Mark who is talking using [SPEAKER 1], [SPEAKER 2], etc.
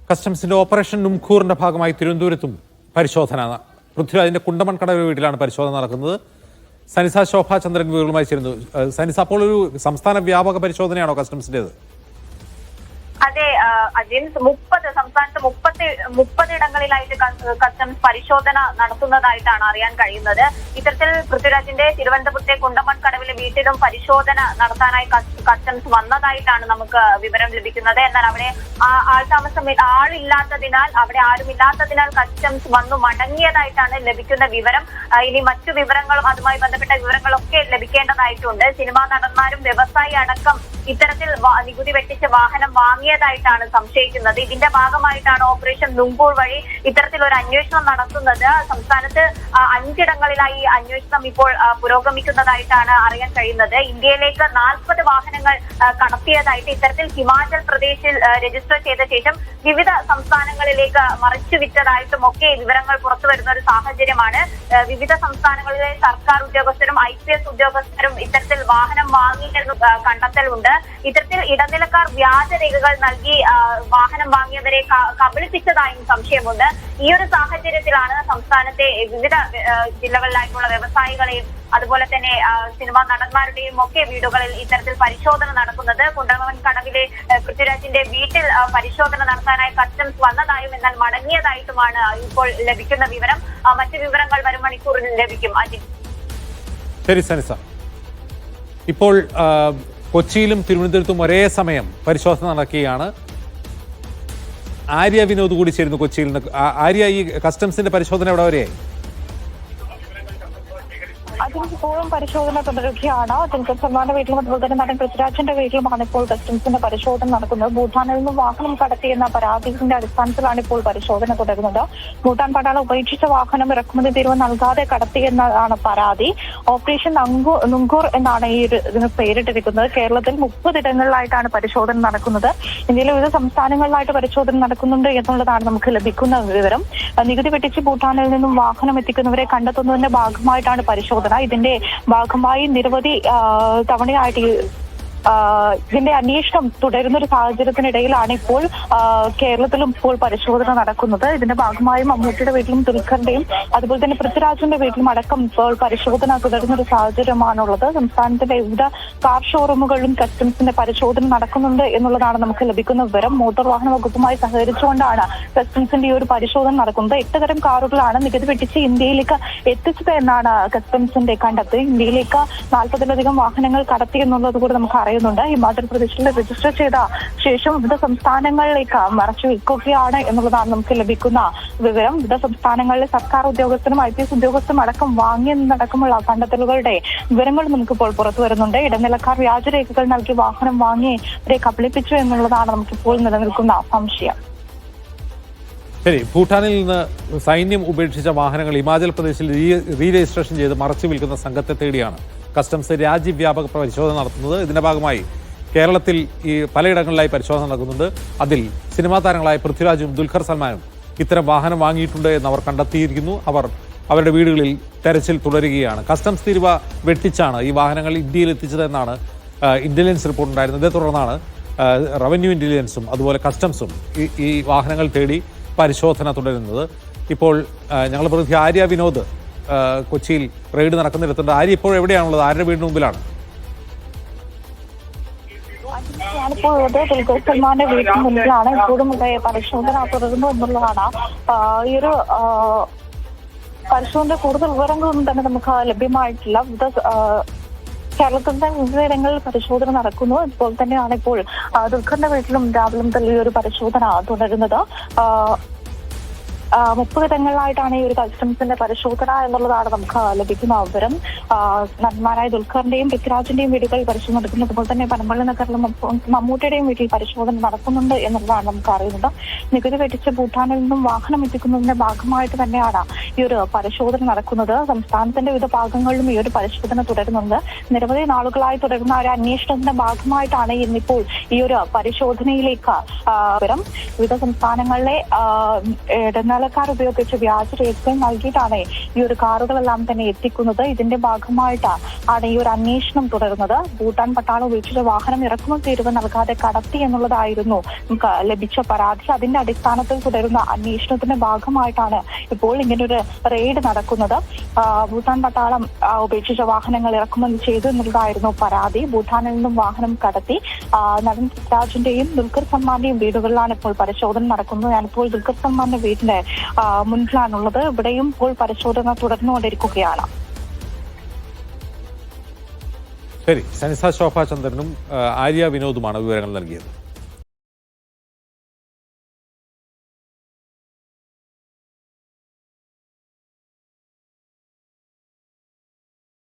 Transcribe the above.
[SPEAKER 1] കസ്റ്റംസിന്റെ operation നുംഖൂറിന്റെ ഭാഗമായി തിരുവനന്തപുരത്തും പരിശോധന. പൃഥ്വിരാജിന്റെ കുണ്ടമൺകടവ് വീട്ടിലാണ് പരിശോധന നടക്കുന്നത്. സനിസ ശോഭാചന്ദ്രൻ വിവരങ്ങളുമായി ചേരുന്നു. സനിസ, അപ്പോൾ ഒരു സംസ്ഥാന വ്യാപക പരിശോധനയാണോ കസ്റ്റംസിന്റേത്?
[SPEAKER 2] അതെ അജിൻ, സംസ്ഥാനത്ത് 30 ഇടങ്ങളിലായിട്ട് കസ്റ്റംസ് പരിശോധന നടത്തുന്നതായിട്ടാണ് അറിയാൻ കഴിയുന്നത്. ഇത്തരത്തിൽ പൃഥ്വിരാജിന്റെ തിരുവനന്തപുരത്തെ കുണ്ടമൺകടവിലെ വീട്ടിലും പരിശോധന നടത്താനായി കസ്റ്റംസ് വന്നതായിട്ടാണ് നമുക്ക് വിവരം ലഭിക്കുന്നത്. എന്നാൽ അവിടെ ആളില്ലാത്തതിനാൽ അവിടെ ആരുമില്ലാത്തതിനാൽ കസ്റ്റംസ് വന്നു മടങ്ങിയതായിട്ടാണ് ലഭിക്കുന്ന വിവരം. ഇനി മറ്റു വിവരങ്ങളും അതുമായി ബന്ധപ്പെട്ട വിവരങ്ങളൊക്കെ ലഭിക്കേണ്ടതായിട്ടുണ്ട്. സിനിമാ നടന്മാരും വ്യവസായി അടക്കം ഇത്തരത്തിൽ നികുതി വെട്ടിച്ച് വാഹനം വാങ്ങിയതായിട്ടാണ് സംശയിക്കുന്നത്. ഇതിന്റെ ഭാഗമായിട്ടാണ് ഓപ്പറേഷൻ നുംഖൂർ വഴി ഇത്തരത്തിൽ ഒരു അന്വേഷണം നടത്തുന്നത്. സംസ്ഥാനത്ത് 5 ഇടങ്ങളിലായി ഈ അന്വേഷണം ഇപ്പോൾ പുരോഗമിക്കുന്നതായിട്ടാണ് അറിയാൻ കഴിയുന്നത്. ഇന്ത്യയിലേക്ക് 40 വാഹനങ്ങൾ കടത്തിയതായിട്ട് ഇത്തരത്തിൽ ഹിമാചൽ പ്രദേശിൽ രജിസ്റ്റർ ചെയ്ത ശേഷം വിവിധ സംസ്ഥാനങ്ങളിലേക്ക് മറിച്ചു വിറ്റതായിട്ടും ഒക്കെ വിവരങ്ങൾ പുറത്തു വരുന്ന ഒരു സാഹചര്യമാണ്. വിവിധ സംസ്ഥാനങ്ങളിലെ സർക്കാർ ഉദ്യോഗസ്ഥരും IPS ഉദ്യോഗസ്ഥരും ഇത്തരത്തിൽ വാഹനം വാങ്ങിയെന്ന് കണ്ടെത്തലുണ്ട്. ഇത്തരത്തിൽ ഇടനിലക്കാർ വ്യാജരേഖകൾ നൽകി വാഹനം വാങ്ങിയവരെ കബളിപ്പിച്ചതായും സംശയമുണ്ട്. ഈ ഒരു സാഹചര്യത്തിലാണ് സംസ്ഥാനത്തെ വിവിധ ജില്ലകളിലായിട്ടുള്ള വ്യവസായികളെയും അതുപോലെ തന്നെ സിനിമാ നടന്മാരുടെയും ഒക്കെ വീടുകളിൽ ഇത്തരത്തിൽ പരിശോധന നടക്കുന്നത്. കുണ്ടമൺകടവിലെ പൃഥ്വിരാജിന്റെ വീട്ടിൽ പരിശോധന നടത്താനായി കസ്റ്റംസ് വന്നതായും എന്നാൽ മടങ്ങിയതായിട്ടുമാണ് ഇപ്പോൾ ലഭിക്കുന്ന വിവരം. മറ്റു വിവരങ്ങൾ വരും മണിക്കൂറിൽ ലഭിക്കും. അജിത്,
[SPEAKER 1] ശരി സനിസ. ഇപ്പോൾ കൊച്ചിയിലും തിരുവനന്തപുരത്തും ഒരേ സമയം പരിശോധന നടക്കുകയാണ്. ആര്യ വിനോദ് കൂടി ചേരുന്നു കൊച്ചിയിൽ നിന്ന്. ആര്യ, ഈ കസ്റ്റംസിന്റെ പരിശോധന എവിടെ വരെയായി?
[SPEAKER 3] അതിനിപ്പോഴും പരിശോധന തുടരുകയാണ്. ദുൽഖർ സൽമാന്റെ വീട്ടിലും അതുപോലെ തന്നെ നടൻ പൃഥ്വിരാജിന്റെ വീട്ടിലുമാണ് ഇപ്പോൾ കസ്റ്റംസിന്റെ പരിശോധന നടക്കുന്നത്. ഭൂട്ടാനിൽ നിന്ന് വാഹനം കടത്തിയെന്ന പരാതിയുടെ അടിസ്ഥാനത്തിലാണ് ഇപ്പോൾ പരിശോധന തുടരുന്നത്. ഭൂട്ടാൻ പട്ടാളം ഉപേക്ഷിച്ച വാഹനം ഇറക്കുമതി തീരുവ നൽകാതെ കടത്തിയെന്നതാണ് പരാതി. ഓപ്പറേഷൻ നുംഖൂർ എന്നാണ് ഇതിന് പേരിട്ടിരിക്കുന്നത്. കേരളത്തിൽ 30 ഇടങ്ങളിലായിട്ടാണ് പരിശോധന നടക്കുന്നത്. ഇന്ത്യയിലെ വിവിധ സംസ്ഥാനങ്ങളിലായിട്ട് പരിശോധന നടക്കുന്നുണ്ട് എന്നുള്ളതാണ് നമുക്ക് ലഭിക്കുന്ന വിവരം. നികുതി വെട്ടിച്ച് ഭൂട്ടാനിൽ നിന്നും വാഹനം എത്തിക്കുന്നവരെ കണ്ടെത്തുന്നതിന്റെ ഭാഗമായിട്ടാണ് പരിശോധന. ഇതിന്റെ ഭാഗമായി നിരവധി തവണയായിട്ട് ഇതിന്റെ അന്വേഷണം തുടരുന്ന ഒരു സാഹചര്യത്തിനിടയിലാണ് ഇപ്പോൾ കേരളത്തിലും ഇപ്പോൾ പരിശോധന നടക്കുന്നത്. ഇതിന്റെ ഭാഗമായി മമ്മൂട്ടിയുടെ വീട്ടിലും ദുൽഖറിന്റെയും അതുപോലെ തന്നെ പൃഥ്വിരാജിന്റെ വീട്ടിലും അടക്കം ഇപ്പോൾ പരിശോധന തുടരുന്ന ഒരു സാഹചര്യമാണുള്ളത്. സംസ്ഥാനത്തിന്റെ വിവിധ കാർ ഷോറൂമുകളിലും കസ്റ്റംസിന്റെ പരിശോധന നടക്കുന്നുണ്ട് എന്നുള്ളതാണ് നമുക്ക് ലഭിക്കുന്ന വിവരം. മോട്ടോർ വാഹന വകുപ്പുമായി സഹകരിച്ചുകൊണ്ടാണ് കസ്റ്റംസിന്റെ ഈ ഒരു പരിശോധന നടക്കുന്നത്. 8 തരം കാറുകളാണ് നികുതി വെട്ടിച്ച് ഇന്ത്യയിലേക്ക് എത്തിച്ചത് എന്നാണ് കസ്റ്റംസിന്റെ കണ്ടെത്തൽ. ഇന്ത്യയിലേക്ക് 40-ലധികം വാഹനങ്ങൾ കടത്തി എന്നുള്ളത് കൂടി നമുക്ക് അറിയാം. ഹിമാചൽ പ്രദേശിൽ രജിസ്റ്റർ ചെയ്ത ശേഷം വിവിധ സംസ്ഥാനങ്ങളിലേക്ക് മറച്ചു വെക്കുകയാണ് എന്നുള്ളതാണ് നമുക്ക് ലഭിക്കുന്ന വിവരം. വിവിധ സംസ്ഥാനങ്ങളിലെ സർക്കാർ ഉദ്യോഗസ്ഥരും IPS ഉദ്യോഗസ്ഥരും അടക്കം വാങ്ങിയെന്നടക്കമുള്ള കണ്ടെത്തലുകളുടെ വിവരങ്ങൾ നമുക്കിപ്പോൾ പുറത്തു വരുന്നുണ്ട്. ഇടനിലക്കാർ വ്യാജരേഖകൾ നൽകി വാഹനം വാങ്ങിയവരെ കബളിപ്പിച്ചു എന്നുള്ളതാണ് നമുക്കിപ്പോൾ നിലനിൽക്കുന്ന സംശയം.
[SPEAKER 1] ശരി, ഭൂട്ടാനിൽ നിന്ന് സൈന്യം ഉപേക്ഷിച്ച വാഹനങ്ങൾ ഹിമാചൽ പ്രദേശിൽ റീ രജിസ്ട്രേഷൻ ചെയ്ത് മറച്ചു വിൽക്കുന്ന സംഘത്തെ തേടിയാണ് കസ്റ്റംസ് രാജ്യവ്യാപക പരിശോധന നടത്തുന്നത്. ഇതിന്റെ ഭാഗമായി കേരളത്തിൽ ഈ പലയിടങ്ങളിലായി പരിശോധന നടക്കുന്നുണ്ട്. അതിൽ സിനിമാ താരങ്ങളായ പൃഥ്വിരാജും ദുൽഖർ സൽമാനും ഇത്തരം വാഹനം വാങ്ങിയിട്ടുണ്ട് എന്ന് അവർ കണ്ടെത്തിയിരിക്കുന്നു. അവർ അവരുടെ വീടുകളിൽ തെരച്ചിൽ തുടരുകയാണ്. കസ്റ്റംസ് തീരുവ വെട്ടിച്ചാണ് ഈ വാഹനങ്ങൾ ഇന്ത്യയിൽ എത്തിച്ചതെന്നാണ് ഇന്റലിജൻസ് റിപ്പോർട്ട് ഉണ്ടായിരുന്നത്. ഇതേ തുടർന്നാണ് റവന്യൂ ഇന്റലിജൻസും അതുപോലെ കസ്റ്റംസും ഈ വാഹനങ്ങൾ തേടി പരിശോധന തുടരുന്നത്. ഇപ്പോൾ ഞങ്ങൾ പ്രതിനിധി ആര്യ വിനോദ് കൊച്ചിയിൽ റെയ്ഡ് നടക്കുന്നിടത്തുണ്ട്. ആര്യ, ഇപ്പോൾ എവിടെയാണുള്ളത്? ആരുടെ വീടിന് മുമ്പിലാണ്?
[SPEAKER 3] ഞാനിപ്പോൾ ദുൽഖർ സൽമാന്റെ വീട്ടിന് മുന്നിലാണ്. ഇപ്പോഴും പരിശോധന തുടരുന്നു എന്നുള്ളതാണ്. ഈ ഒരു പരിശോധന കൂടുതൽ വിവരങ്ങളൊന്നും തന്നെ നമുക്ക് ലഭ്യമായിട്ടില്ല. കേരളത്തിന്റെ വിവിധയിടങ്ങളിൽ പരിശോധന നടക്കുന്നു. ഇപ്പോൾ തന്നെയാണ് ഇപ്പോൾ ദുൽഖറിന്റെ വീട്ടിലും രാവിലെ മുതൽ ഈ ഒരു പരിശോധന തുടരുന്നത്. 30 ഇടങ്ങളിലായിട്ടാണ് ഈ ഒരു കസ്റ്റംസിന്റെ പരിശോധന എന്നുള്ളതാണ് നമുക്ക് ലഭിക്കുന്ന വിവരം. നടന്മാരായ ദുൽഖറിന്റെയും പൃഥ്വിരാജിന്റെയും വീടുകളിൽ പരിശോധന നടക്കുന്നു. അതുപോലെ തന്നെ പനമ്പള്ളി നഗറിലും മമ്മൂട്ടിയുടെയും വീട്ടിൽ പരിശോധന നടക്കുന്നുണ്ട് എന്നുള്ളതാണ് നമുക്ക് അറിയുന്നത്. നികുതി വെട്ടിച്ച് ഭൂട്ടാനിൽ നിന്നും വാഹനം എത്തിക്കുന്നതിന്റെ ഭാഗമായിട്ട് തന്നെയാണ് ഈ ഒരു പരിശോധന നടക്കുന്നത്. സംസ്ഥാനത്തിന്റെ വിവിധ ഭാഗങ്ങളിലും ഈ ഒരു പരിശോധന തുടരുന്നുണ്ട്. നിരവധി നാളുകളായി തുടരുന്ന ഒരു അന്വേഷണത്തിന്റെ ഭാഗമായിട്ടാണ് ഇന്നിപ്പോൾ ഈ ഒരു പരിശോധനയിലേക്ക് വിവരം. വിവിധ സംസ്ഥാനങ്ങളിലെ ഇടനില ഇടനിലക്കാർ ഉപയോഗിച്ച് വ്യാജ രേഖകൾ നൽകിയിട്ടാണ് ഈ ഒരു കാറുകളെല്ലാം തന്നെ എത്തിക്കുന്നത്. ഇതിന്റെ ഭാഗമായിട്ടാണ് ഈ ഒരു അന്വേഷണം തുടരുന്നത്. ഭൂട്ടാൻ പട്ടാളം ഉപയോഗിച്ച വാഹനം ഇറക്കുമതി തീരുവ നൽകാതെ കടത്തി എന്നുള്ളതായിരുന്നു ലഭിച്ച പരാതി. അതിന്റെ അടിസ്ഥാനത്തിൽ തുടരുന്ന അന്വേഷണത്തിന്റെ ഭാഗമായിട്ടാണ് ഇപ്പോൾ ഇങ്ങനൊരു റെയ്ഡ് നടക്കുന്നത്. ഭൂട്ടാൻ പട്ടാളം ഉപേക്ഷിച്ച വാഹനങ്ങൾ ഇറക്കുമതി ചെയ്തു എന്നുള്ളതായിരുന്നു പരാതി. ഭൂട്ടാനിൽ നിന്നും വാഹനം കടത്തി നടൻ പൃഥ്വിരാജിന്റെയും ദുൽഖർ സൽമാന്റെയും വീടുകളിലാണ് ഇപ്പോൾ പരിശോധന നടക്കുന്നത്. ഞാനിപ്പോൾ ദുൽഖർ സൽമാന്റെ വീടിന്റെ മുൻപിലാണുള്ളത്. ഇവിടെയും ഇപ്പോൾ പരിശോധന തുടർന്നുകൊണ്ടിരിക്കുകയാണ്.
[SPEAKER 1] ശരി, സനിസ ശോഭാചന്ദ്രനും ആര്യ വിനോദുമാണ് വിവരങ്ങൾ നൽകിയത്.